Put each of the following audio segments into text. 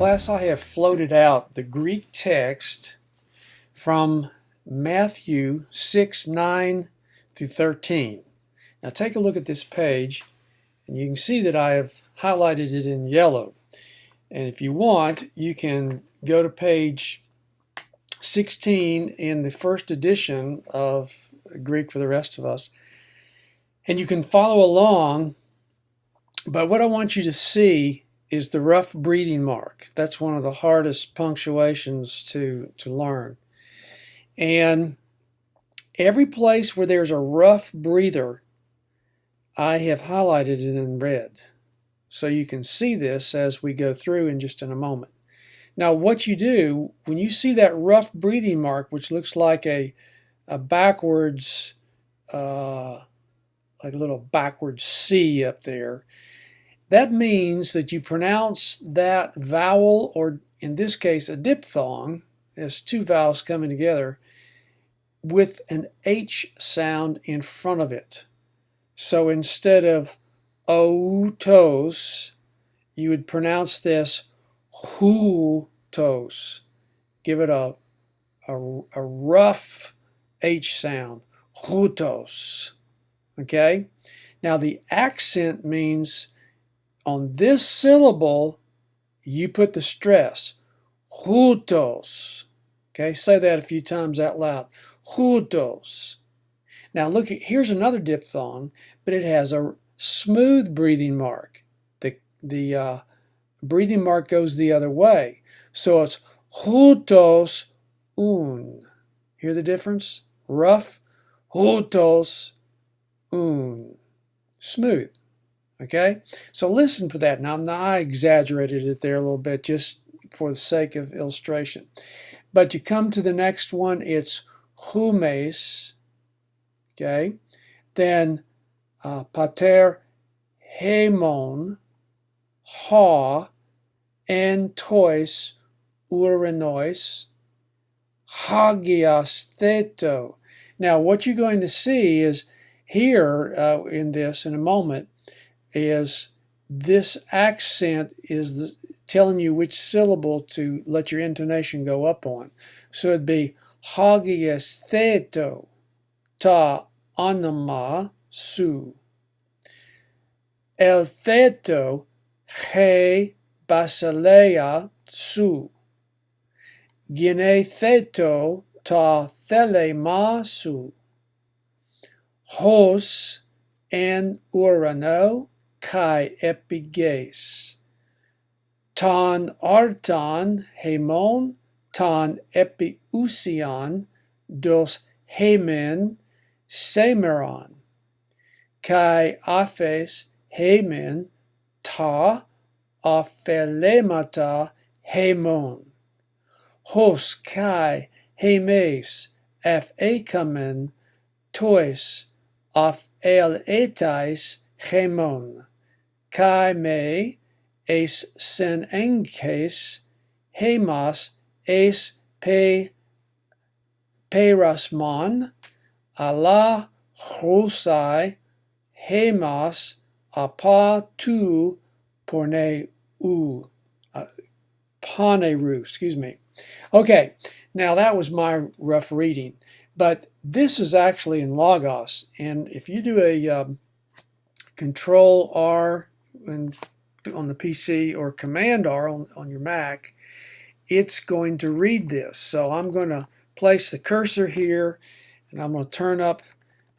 Class, I have floated out the Greek text from Matthew 6:9 through 13. Now take a look at this page, and you can see that I have highlighted it in yellow. And if you want, you can go to page 16 in the first edition of Greek for the Rest of Us, and you can follow along. But what I want you to see is the rough breathing mark. That's one of the hardest punctuations to learn. And every place where there's a rough breather, I have highlighted it in red. So you can see this as we go through in just in a moment. Now what you do, when you see that rough breathing mark, which looks like a backwards, like a little backwards C up there, that means that you pronounce that vowel, or in this case a diphthong, as two vowels coming together, with an H sound in front of it. So instead of otos, you would pronounce this hutos. Give it a rough H sound, hutos. Okay? Now the accent means on this syllable, you put the stress, hutos. Okay, say that a few times out loud, hutos. Now look, here's another diphthong, but it has a smooth breathing mark. The breathing mark goes the other way. So it's hutos un. Hear the difference? Rough, hutos un. Smooth. Okay, so listen for that. Now I exaggerated it there a little bit just for the sake of illustration. But you come to the next one, it's humes. Okay, then pater hemon, ha, en tois uranois, hagias theto. Now what you're going to see is here in this in a moment is this accent is telling you which syllable to let your intonation go up on. So it'd be hagias theto ta anima su. El theto he basileia su. Gine theto ta thelema su. Hos en urano kai epiges. Ton arton hemon, ton epiousion, dos hemen semeron. Kai aphes hemen, ta aphelemata hemon. Hos kai hemes ephekamen, tois apheletais hemon. Kai me es sen enkes hemas es perasmon ala hosai hemas apa tu porne u paneru, excuse me. Okay, now that was my rough reading, but this is actually in Logos, and if you do a Control R on the PC or Command R on your Mac, it's going to read this. So I'm going to place the cursor here, and I'm going to turn up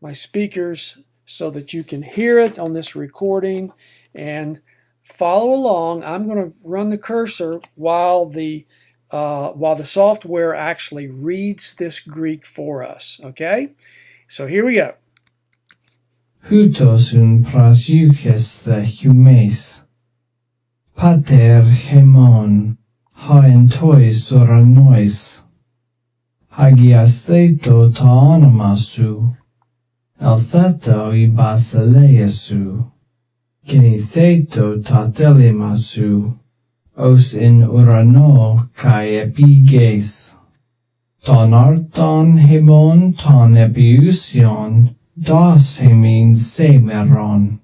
my speakers so that you can hear it on this recording and follow along. I'm going to run the cursor while the software actually reads this Greek for us. Okay, so here we go. Hutos un prasiuches the humes. Pater hemon, ha en tois uranois. Hagias theto ta anima su. El theto I basileia su. Gine theto ta thelema su. Os in urano kai epiges. Ton arton hemon ton epiousion, das hemin semeron.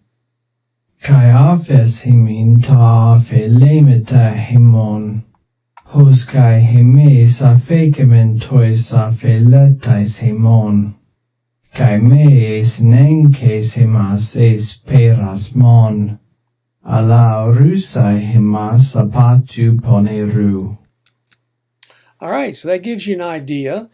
Kai aphes hemin ta phelemeta hemon. hos kai hemes a fekementois a feletais hemon. Kai meis nenkes hemas es peras mon. Ala rusai hemas apatu poneru. All right, so that gives you an idea.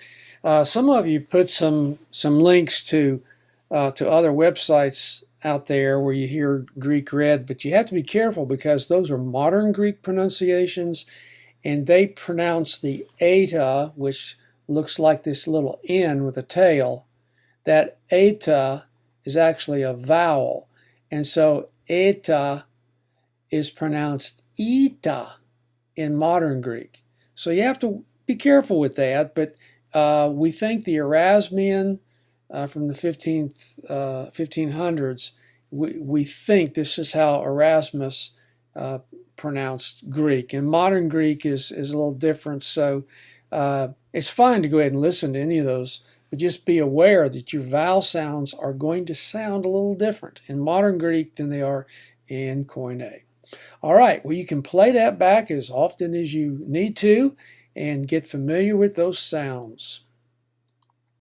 Some of you put some links to other websites out there where you hear Greek read, but you have to be careful because those are modern Greek pronunciations, and they pronounce the eta, which looks like this little N with a tail. That eta is actually a vowel, and so eta is pronounced eta in modern Greek. So you have to be careful with that, but we think the Erasmian from the 1500s, we think this is how Erasmus pronounced Greek. And modern Greek is a little different, so it's fine to go ahead and listen to any of those, but just be aware that your vowel sounds are going to sound a little different in modern Greek than they are in Koine. All right, well, you can play that back as often as you need to and get familiar with those sounds.